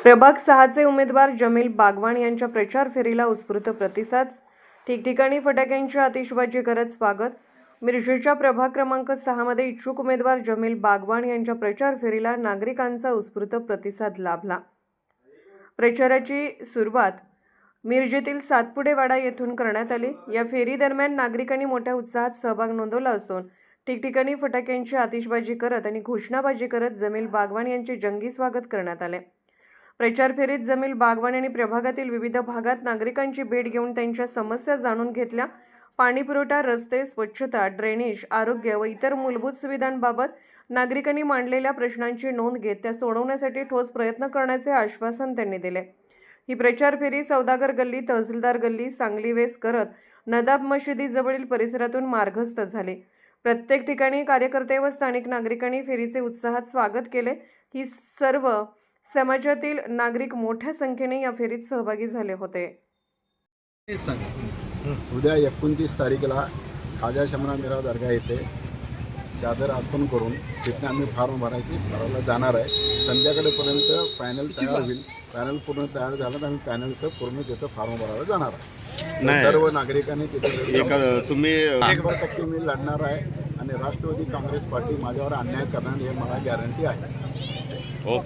प्रभाग 6चे उमेदवार जमील बागवान यांच्या प्रचार फेरीला उत्स्फूर्त प्रतिसाद। ठिकठिकाणी फटाक्यांची आतिषबाजी करत स्वागत। मिरजेच्या प्रभाग क्रमांक 6 मध्ये इच्छुक उमेदवार जमील बागवान यांच्या प्रचार फेरीला नागरिकांचा उत्स्फूर्त प्रतिसाद लाभला। प्रचाराची सुरुवात मिरजेतील सातपुडेवाडा येथून करण्यात आली। या फेरी दरम्यान नागरिकांनी मोठ्या उत्साहात सहभाग नोंदवला असून ठिकठिकाणी फटाक्यांची आतिषबाजी करत आणि घोषणाबाजी करत जमील बागवान यांचे जंगी स्वागत करण्यात आले। प्रचार फेरीत जमील बागवान यांनी प्रभागातील विविध भागात नागरिकांची भेट घेऊन त्यांच्या समस्या जाणून घेतल्या। पाणीपुरवठा, रस्ते, स्वच्छता, ड्रेनेज, आरोग्य व इतर मूलभूत सुविधांबाबत नागरिकांनी मांडलेल्या प्रश्नांची नोंद घेत त्या सोडवण्यासाठी ठोस प्रयत्न करण्याचे आश्वासन त्यांनी दिले। ही प्रचार फेरी सौदागर गल्ली, तहसीलदार गल्ली, सांगली वेस करत नदाब मशिदीजवळील परिसरातून मार्गस्थ झाली। प्रत्येक ठिकाणी कार्यकर्ते व स्थानिक नागरिकांनी फेरीचे उत्साहात स्वागत केले। ही सर्व समाजातील नागरिक मोठ्या संख्येने या फेरीत सहभागी झाले होते। उद्या 29 तारखेला खाजा शमना मीरा दर्गा येथे चादर अर्पण करून तिथे आम्ही फॉर्म भरायला जाणार आहे। संध्याकाळपर्यंत पॅनल तयार होईल। पॅनल पूर्ण तयार झालं तर आम्ही पॅनलचं पूर्ण तिथं फॉर्म भरायला जाणार आहे। सर्व नागरिकांनी तिथे तुम्ही 100% मी लढणार आहे आणि राष्ट्रवादी काँग्रेस पार्टी माझ्यावर अन्याय करणार हे मला गॅरंटी आहे। ओके।